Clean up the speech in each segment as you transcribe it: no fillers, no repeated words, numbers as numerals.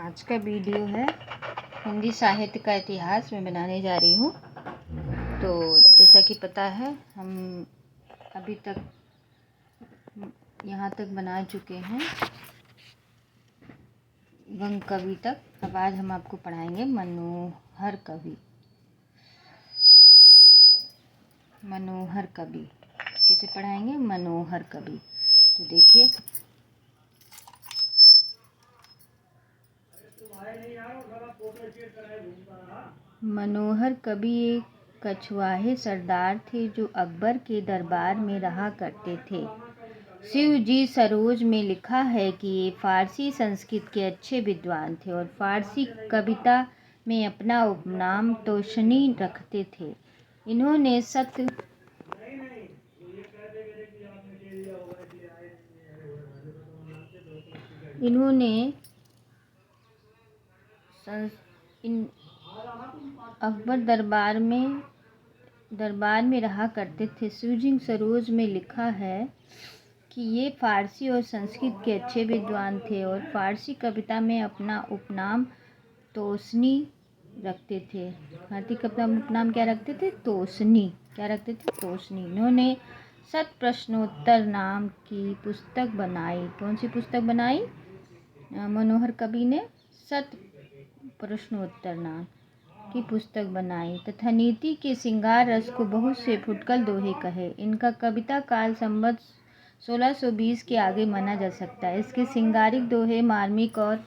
आज का वीडियो है हिंदी साहित्य का इतिहास मैं बनाने जा रही हूँ। तो जैसा कि पता है हम अभी तक यहाँ तक बना चुके हैं वंग कवि तक। अब आज हम आपको पढ़ाएंगे मनोहर कवि। मनोहर कवि किसे पढ़ाएंगे? मनोहर कवि। तो देखिए, मनोहर कवि एक कछवाहे सरदार थे जो अकबर के दरबार में रहा करते थे। शिवजी सरोज में लिखा है कि ये फारसी संस्कृत के अच्छे विद्वान थे और फारसी कविता में अपना उपनाम तोशनी रखते थे। इन्होंने अकबर दरबार में रहा करते थे। शिवजी सरोज में लिखा है कि ये फारसी और संस्कृत के अच्छे विद्वान थे और फारसी कविता में अपना उपनाम तोशनी रखते थे। फारसी कविता में उपनाम क्या रखते थे? तोशनी। क्या रखते थे? तोशनी। इन्होंने शत प्रश्नोत्तर नाम की पुस्तक बनाई। कौन सी पुस्तक बनाई? मनोहर कवि ने शत प्रश्नोत्तर नाम की पुस्तक बनाई तथा नीति के श्रृंगार रस को बहुत से फुटकल दोहे कहे। इनका कविता काल संवत 1620 के आगे माना जा सकता है। इसके श्रृंगारिक दोहे मार्मिक और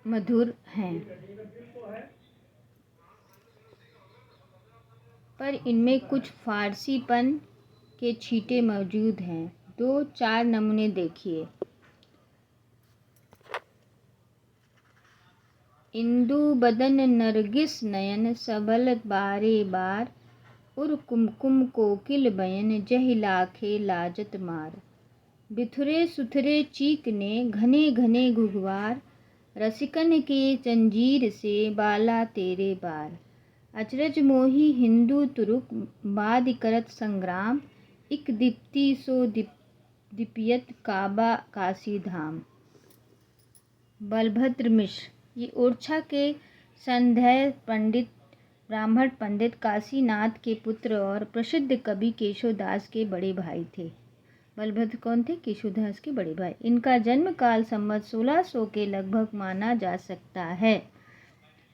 मधुर हैं, पर इनमें कुछ फारसीपन के छींटे मौजूद हैं। 2-4 नमूने देखिए। इंदु बदन नरगिस नयन सबल बारे बार उर कुमकुम कोकिल बयन जहि लाखे लाजत मार। बिथुरे सुथरे चीकने घने घने घुघवार रसिकन के जंजीर से बाला तेरे बार। अचरज मोही हिंदू तुरुक बाद करत संग्राम इक दीप्ति सो दीपियत काबा काशी धाम। बलभद्र मिश्र ये ओरछा के संध्या पंडित ब्राह्मण पंडित काशीनाथ के पुत्र और प्रसिद्ध कवि केशवदास के बड़े भाई थे। बलभद्र कौन थे? केशवदास के बड़े भाई। इनका जन्म काल संवत 1600 के लगभग माना जा सकता है।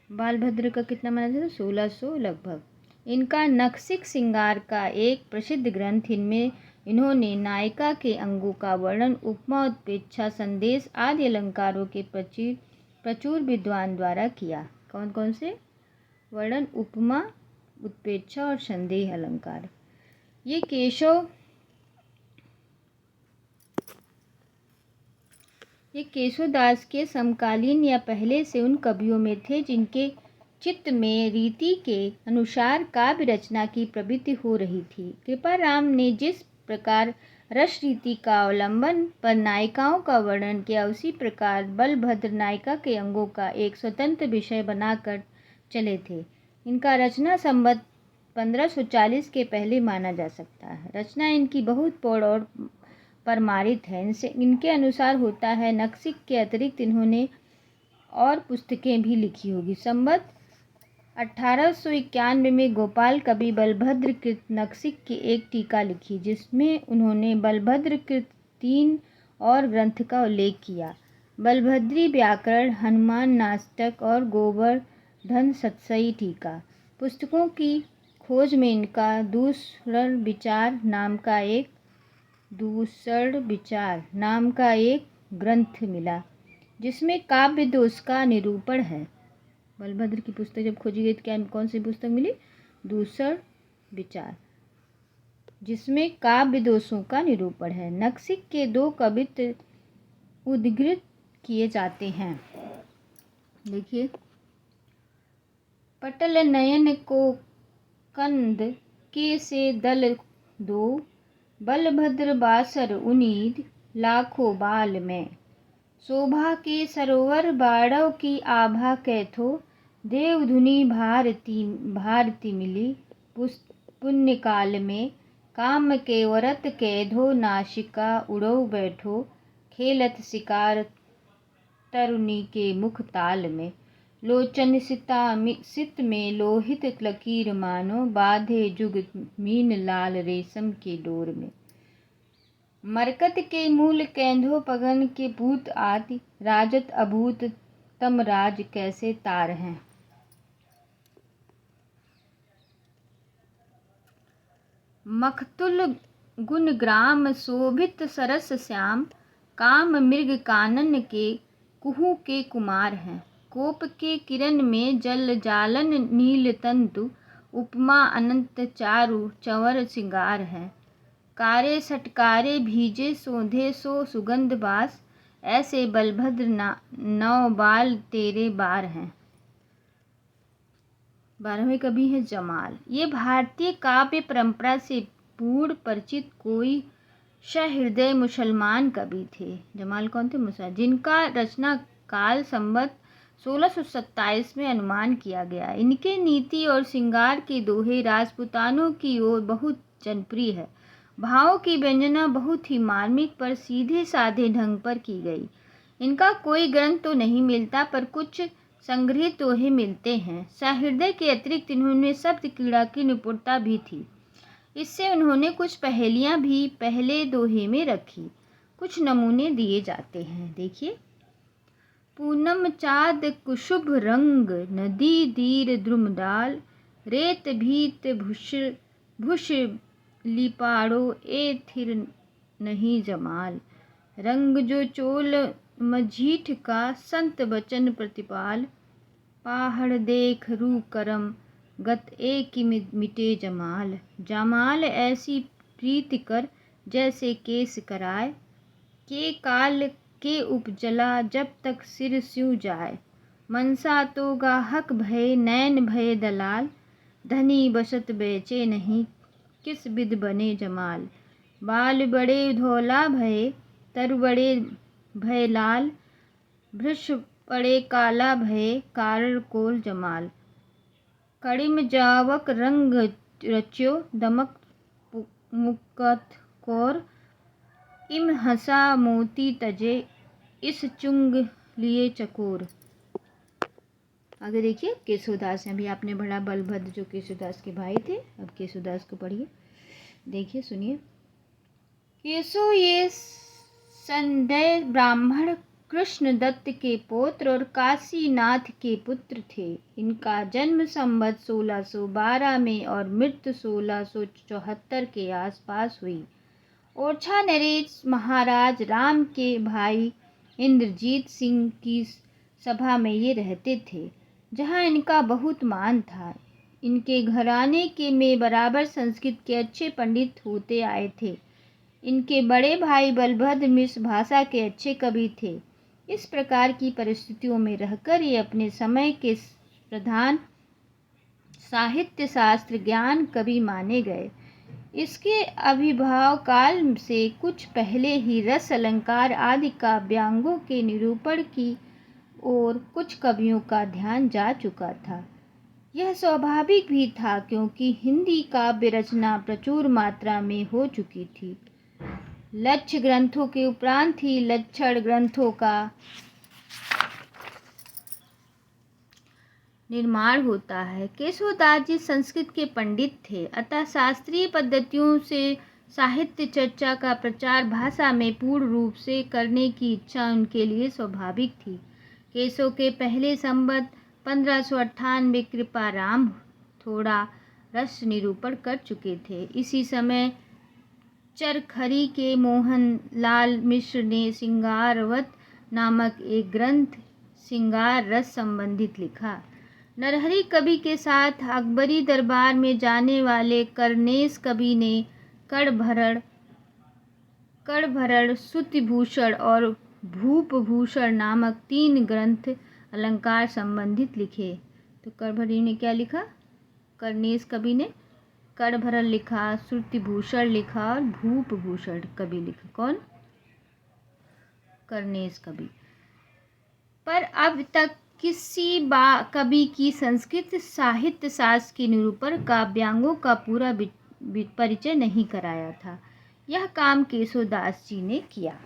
बालभद्र का कितना माना जाता है? 1600 लगभग। इनका नखशिख श्रृंगार का एक प्रसिद्ध ग्रंथ। इनमें इन्होंने नायिका के अंगों का वर्णन, उपमा, उत्प्रेक्षा, संदेश आदि अलंकारों के प्रचुर विद्वान द्वारा किया। कौन कौन से? वर्णन, उपमा, उत्प्रेक्षा और संदेह अलंकार। ये केशवदास के समकालीन या पहले से उन कवियों में थे जिनके चित्त में रीति के अनुसार काव्य रचना की प्रवृत्ति हो रही थी। कृपाराम ने जिस प्रकार रस रीति का अवलंबन पर नायिकाओं का वर्णन किया, उसी प्रकार बलभद्र नायिका के अंगों का एक स्वतंत्र विषय बनाकर चले थे। इनका रचना संवत 1540 के पहले माना जा सकता है। रचना इनकी बहुत प्रौढ़ और परमारित है। इनके अनुसार होता है नखशिख के अतिरिक्त इन्होंने और पुस्तकें भी लिखी होगी। संवत 1891 में गोपाल कवि बलभद्र कृत नखशिख की एक टीका लिखी, जिसमें उन्होंने बलभद्र कृत 3 और ग्रंथ का उल्लेख किया: बलभद्री व्याकरण, हनुमान नाटक और गोवर्धन सतसई टीका। पुस्तकों की खोज में इनका दूसर विचार नाम का एक ग्रंथ मिला, जिसमें काव्य दोष का निरूपण है। बलभद्र की पुस्तक जब खोजी गई तो क्या कौन सी पुस्तक मिली? दूसर विचार, जिसमें काव्य दोषों का निरूपण है। नखशिख के 2 कवित्व उद्धृत किए जाते हैं। देखिए, पटल नयन को कंद के से दल दो, बलभद्र बासर उनीद लाखों बाल में। शोभा के सरोवर बाड़व की आभा कैथो, देवधुनी भारती मिली पुण्य काल में। काम के व्रत कैधो नासिका उड़ो बैठो, खेलत शिकार तरुणी के मुख ताल में। लोचन सित में लोहित लकीर मानो, बाधे जुग मीन लाल रेशम के डोर में। मरकत के मूल कैंधो पगन के पूत आदि, राजत अभूत तम राज कैसे तार हैं। मखतुल गुण ग्राम शोभित सरस श्याम, काम मृग कानन के कुहू के कुमार हैं। कोप के किरण में जल जालन नील तंतु, उपमा अनंत चारु चंवर सिंगार है। कारे सटकारे भीजे सोधे सो सुगंध बास, ऐसे बलभद्र नौ बाल तेरे बार हैं। 12वें कवि है जमाल। ये भारतीय काव्य परंपरा से पूर्ण परिचित कोई सहृदय मुसलमान कवि थे। जमाल कौन थे? मुसलमान, जिनका रचना काल संवत 1627 में अनुमान किया गया। इनके नीति और श्रृंगार के दोहे राजपूतानों की ओर बहुत जनप्रिय है। भावों की व्यंजना बहुत ही मार्मिक पर सीधे साधे ढंग पर की गई। इनका कोई ग्रंथ तो नहीं मिलता, पर कुछ संग्रहित दोहे मिलते हैं। सहृदय के अतिरिक्त इन्होंने शब्द क्रीड़ा की निपुणता भी थी। इससे उन्होंने कुछ पहेलियां भी पहले दोहे में रखी। कुछ नमूने दिए जाते हैं, देखिए। पूनम चाँद कुशुभ रंग, नदी दीर द्रुमडाल, रेत भीत भुष लिपाड़ो ए थिर नहीं जमाल। रंग जो चोल मझीठ का, संत बचन प्रतिपाल, पहाड़ देख रू करम गत ए की मिटे जमाल। जमाल ऐसी प्रीति कर, जैसे केस कराए, के काल के उपजला जब तक सिर स्यू जाए। मनसा तो गाहक भय नैन भय दलाल, धनी बसत बेचे नहीं किस विध बने जमाल। बाल बड़े धौला भय, तर बड़े भय लाल, भृश पड़े काला भय, कार कोल जमाल। कड़िम जावक रंग रच्यो, दमक मुकत कोर, इम हंसा मोती तजे, इस चुंग लिए चकोर। आगे देखिए केशवदास हैं। अभी आपने पढ़ा बलभद्र जो केशवदास के भाई थे, अब केशवदास को पढ़िए, देखिए सुनिए। केशव ये संडय ब्राह्मण कृष्णदत्त के पौत्र और काशीनाथ के पुत्र थे। इनका जन्म संवत 1612 में और मृत्यु 1674 के आसपास हुई। ओरछा नरेश महाराज राम के भाई इंद्रजीत सिंह की सभा में ये रहते थे, जहाँ इनका बहुत मान था। इनके घराने के में बराबर संस्कृत के अच्छे पंडित होते आए थे। इनके बड़े भाई बलभद्र मिश्र भाषा के अच्छे कवि थे। इस प्रकार की परिस्थितियों में रहकर ये अपने समय के प्रधान साहित्य शास्त्र ज्ञान कवि माने गए। इसके आविर्भाव काल से कुछ पहले ही रस अलंकार आदि काव्यांगों के निरूपण की ओर कुछ कवियों का ध्यान जा चुका था। यह स्वाभाविक भी था, क्योंकि हिंदी काव्य रचना प्रचुर मात्रा में हो चुकी थी। लक्ष्य ग्रंथों के उपरांत ही लक्षण ग्रंथों का निर्माण होता है। केशवदास जी संस्कृत के पंडित थे, अतः शास्त्रीय पद्धतियों से साहित्य चर्चा का प्रचार भाषा में पूर्ण रूप से करने की इच्छा उनके लिए स्वाभाविक थी। केशव के पहले संवत 1598 कृपाराम थोड़ा रस निरूपण कर चुके थे। इसी समय चरखरी के मोहन लाल मिश्र ने सिंगारवत नामक एक ग्रंथ सिंगार रस संबंधित लिखा। नरहरि कवि के साथ अकबरी दरबार में जाने वाले करनेश कवि ने कड़भरण, श्रुतिभूषण और भूपभूषण नामक 3 ग्रंथ अलंकार संबंधित लिखे। तो कड़भरी ने क्या लिखा? करनेश कवि ने कड़भरण लिखा, श्रुतिभूषण लिखा और भूपभूषण कवि लिखा। कौन? करनेश कवि। पर अब तक किसी कवि की संस्कृत साहित्य शास्त्र के निरूपण काव्यांगों का पूरा परिचय नहीं कराया था। यह काम केशवदास जी ने किया।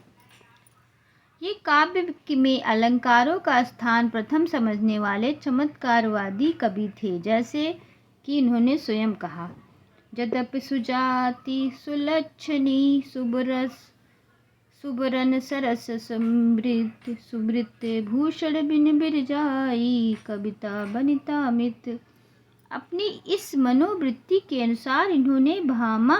ये काव्य में अलंकारों का स्थान प्रथम समझने वाले चमत्कारवादी कवि थे, जैसे कि इन्होंने स्वयं कहा, यद्यपि सुजाति सुलक्षणी सुबरन सरस समृद्ध सुमृत भूषण बिन बिरजाई कविता बनिता मित। अपनी इस मनोवृत्ति के अनुसार इन्होंने भामा,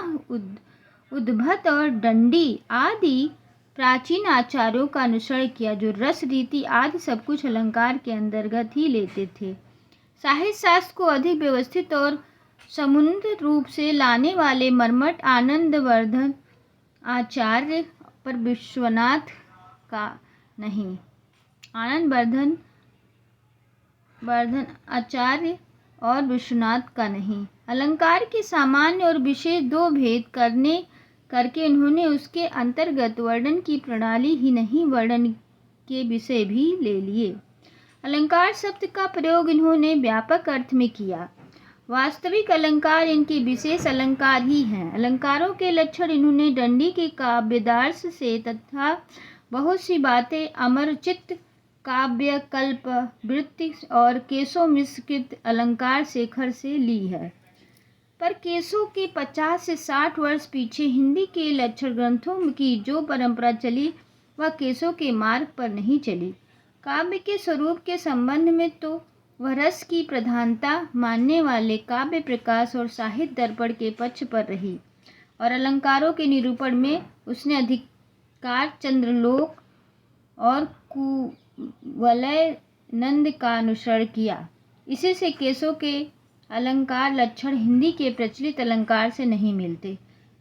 उद्भट और दंडी आदि प्राचीन आचार्यों का अनुसरण किया, जो रस, रीति आदि सब कुछ अलंकार के अंतर्गत ही लेते थे। साहित्य शास्त्र को अधिक व्यवस्थित और समुन्नत रूप से लाने वाले मर्मठ आनंदवर्धन आचार्य पर विश्वनाथ का नहीं, वर्धन आचार्य और विश्वनाथ का नहीं। अलंकार के सामान्य और विशेष दो भेद करके उन्होंने उसके अंतर्गत वर्णन की प्रणाली ही नहीं, वर्णन के विषय भी ले लिए। अलंकार शब्द का प्रयोग इन्होंने व्यापक अर्थ में किया। वास्तविक अलंकार इनके विशेष अलंकार ही हैं। अलंकारों के लक्षण इन्होंने दंडी के काव्यदार्श से तथा बहुत सी बातें अमरचित्त काव्य कल्प वृत्ति और केशव मिश्रकृत अलंकार शेखर से ली है। पर केशव के 50 से 60 वर्ष पीछे हिंदी के लक्षण ग्रंथों की जो परंपरा चली वह केशव के मार्ग पर नहीं चली। काव्य के स्वरूप के संबंध में तो वह रस की प्रधानता मानने वाले काव्य प्रकाश और साहित्य दर्पण के पक्ष पर रही, और अलंकारों के निरूपण में उसने अधिकार चंद्रलोक और कुवलय नंद का अनुसरण किया। इसी से केशव के अलंकार लक्षण हिंदी के प्रचलित अलंकार से नहीं मिलते।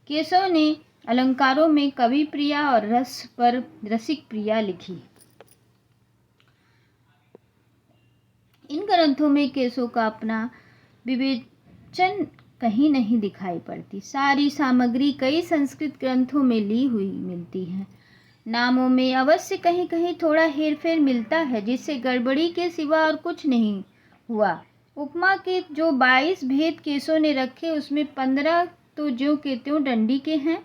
केशव ने अलंकारों में कवि प्रिया और रस पर रसिक प्रिया लिखी। इन ग्रंथों में केशव का अपना विवेचन कहीं नहीं दिखाई पड़ती। सारी सामग्री कई संस्कृत ग्रंथों में ली हुई मिलती है। नामों में अवश्य कहीं कहीं थोड़ा हेरफेर मिलता है, जिससे गड़बड़ी के सिवा और कुछ नहीं हुआ। उपमा के जो 22 भेद केशव ने रखे, उसमें 15 तो ज्यों के त्यों दंडी के हैं,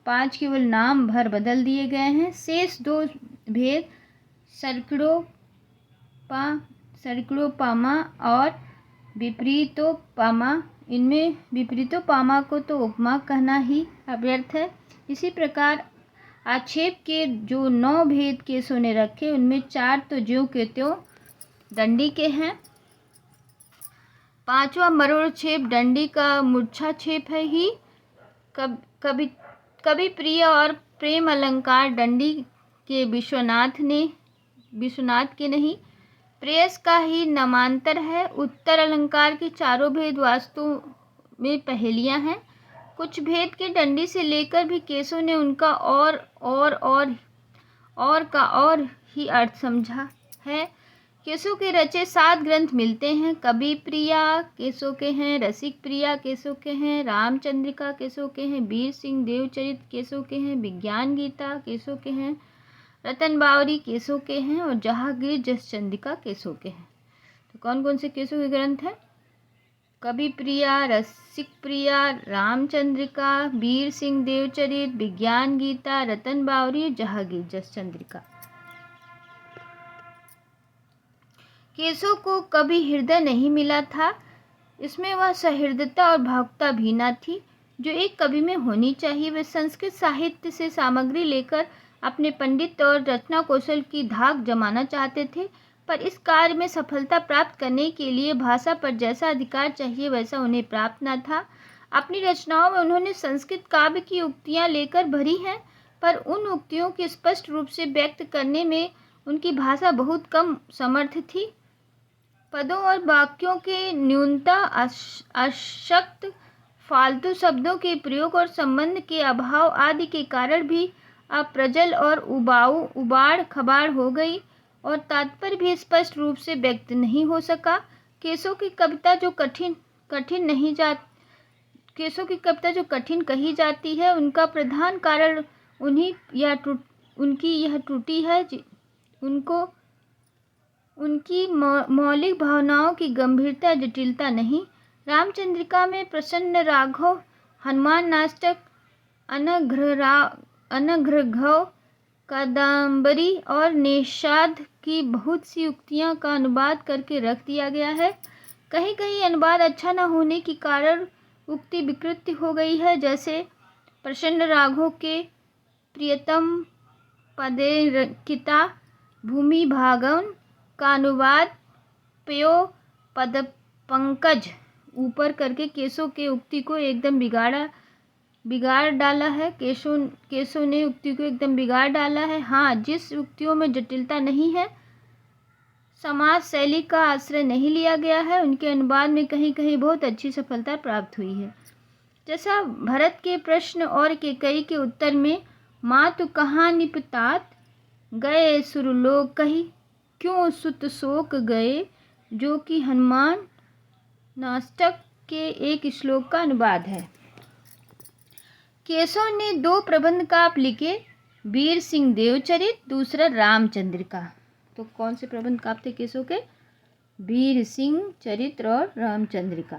5 केवल नाम भर बदल दिए गए हैं। शेष 2 भेद सर्कड़ोपामा और विपरीतोपामा, इनमें विपरीतोपामा को तो उपमा कहना ही अव्यर्थ है। इसी प्रकार आक्षेप के जो 9 भेद केशव ने रखे, उनमें 4 तो ज्यों के त्यों दंडी के हैं। 5वां मरोड़ छेप दंडी का मूर्छा छेप है ही। कवि प्रिय और प्रेम अलंकार दंडी के विश्वनाथ के नहीं, प्रेयस का ही नामांतर है। उत्तर अलंकार के चारों भेद वास्तव में पहेलियां हैं। कुछ भेद के दंडी से लेकर भी केशव ने उनका और ही अर्थ समझा है। केशव के रचे 7 ग्रंथ मिलते हैं। कवि प्रिया केशव के हैं, रसिक प्रिया केशव के हैं, रामचंद्रिका केशव के हैं, वीर सिंह देवचरित केशव के हैं, विज्ञान गीता केशव के हैं, रतन बावरी केशव के हैं और जहांगीर जसचंद्रिका केशव के हैं। तो कौन कौन से केशव के ग्रंथ हैं? कवि प्रिया, रसिक प्रिया, रामचंद्रिका, वीर सिंह देवचरित, विज्ञान गीता, रतन बावरी, जहांगीर जसचंद्रिका। केशव को कभी हृदय नहीं मिला था। इसमें वह सहृदयता और भावुकता भी न थी जो एक कवि में होनी चाहिए। वे संस्कृत साहित्य से सामग्री लेकर अपने पंडित और रचना कौशल की धाक जमाना चाहते थे, पर इस कार्य में सफलता प्राप्त करने के लिए भाषा पर जैसा अधिकार चाहिए वैसा उन्हें प्राप्त न था। अपनी रचनाओं में उन्होंने संस्कृत काव्य की उक्तियाँ लेकर भरी हैं, पर उन उक्तियों को स्पष्ट रूप से व्यक्त करने में उनकी भाषा बहुत कम समर्थ थी। पदों और वाक्यों के न्यूनता, अशक्त फालतू शब्दों के प्रयोग और संबंध के अभाव आदि के कारण भी अप्रजल और उबाड़ खबाड़ हो गई और तात्पर्य भी स्पष्ट रूप से व्यक्त नहीं हो सका। केशव की कविता जो कठिन कही जाती है, उनका प्रधान कारण उनकी यह त्रुटि है, उनकी मौलिक भावनाओं की गंभीरता जटिलता नहीं। रामचंद्रिका में प्रसन्न राघव, हनुमान नाटक, अनघ्रघव, कादम्बरी और निषाद की बहुत सी उक्तियां का अनुवाद करके रख दिया गया है। कहीं कहीं अनुवाद अच्छा न होने के कारण उक्ति विकृत हो गई है, जैसे प्रसन्न राघव के प्रियतम पदेरकिता भूमि भागवन का अनुवाद पयो पद पंकज ऊपर करके केशव के उक्ति को एकदम बिगाड़ डाला है। केशव ने उक्ति को एकदम बिगाड़ डाला है। हाँ, जिस उक्तियों में जटिलता नहीं है, समाज शैली का आश्रय नहीं लिया गया है, उनके अनुवाद में कहीं कहीं बहुत अच्छी सफलता प्राप्त हुई है। जैसा भरत के प्रश्न और कैकेयी के उत्तर में मातु कहाँ निपतात गए सुरलोक कही, क्यों सुत शोक गए, जो कि हनुमान नाटक के एक श्लोक का अनुवाद है। केशव ने 2 प्रबंध काव्य लिखे, वीर सिंह देवचरित, दूसरा रामचंद्र का। तो कौन से प्रबंध काव्य थे केशव के? वीर सिंह चरित्र और रामचंद्र का।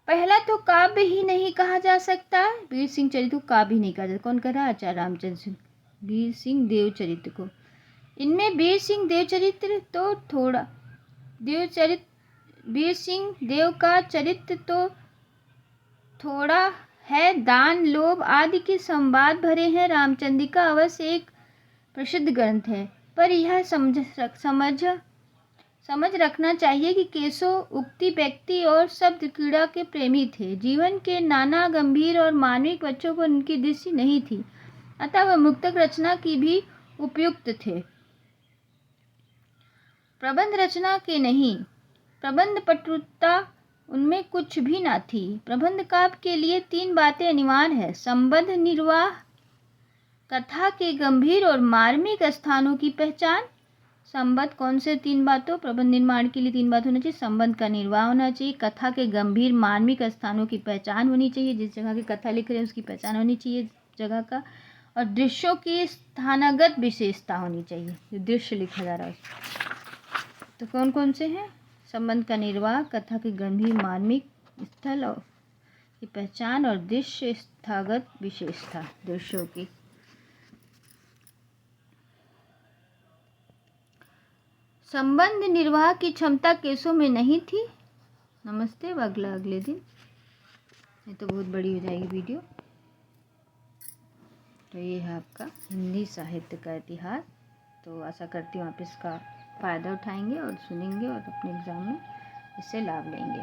पहला तो काव्य ही नहीं कहा जा सकता, वीर सिंह चरित्र को काव्य ही नहीं कहा जाता। कौन कह रहा? आचार्य रामचंद्र सिंह। वीर सिंह देवचरित्र को, इनमें वीर सिंह देवचरित्र तो थोड़ा वीर सिंह देव का चरित्र तो थोड़ा है, दान लोभ आदि के संवाद भरे हैं। रामचंद्र का अवश्य एक प्रसिद्ध ग्रंथ है, पर यह समझ रखना चाहिए कि केशव उक्ति व्यक्ति और शब्द क्रीड़ा के प्रेमी थे। जीवन के नाना गंभीर और मानविक बच्चों पर उनकी दृष्टि नहीं थी, अतः वह मुक्तक रचना की भी उपयुक्त थे, प्रबंध रचना के नहीं। प्रबंध पटुता उनमें कुछ भी न थी। प्रबंध काव्य के लिए 3 बातें अनिवार्य है: संबंध निर्वाह, कथा के गंभीर और मार्मिक स्थानों की पहचान। संबंध कौन से 3 बातों? प्रबंध निर्माण के लिए 3 बात होना चाहिए: संबंध का निर्वाह होना चाहिए, कथा के गंभीर मार्मिक स्थानों की पहचान होनी चाहिए, जिस जगह की कथा लिख रहे हैं उसकी पहचान होनी चाहिए जगह का, और दृश्यों की स्थानगत विशेषता होनी चाहिए, जो दृश्य लिखा जा रहा है। तो कौन कौन से हैं? संबंध का निर्वाह, कथा की गंभीर मार्मिक स्थल और की पहचान, और दृश्य स्थागत विशेषता दृश्यों की। संबंध निर्वाह की क्षमता केशव में नहीं थी। नमस्ते, अगले दिन। ये तो बहुत बड़ी हो जाएगी वीडियो। तो ये है आपका हिंदी साहित्य का इतिहास। तो आशा करती हूँ आप इसका फ़ायदा उठाएंगे और सुनेंगे और अपने एग्ज़ाम में इससे लाभ लेंगे।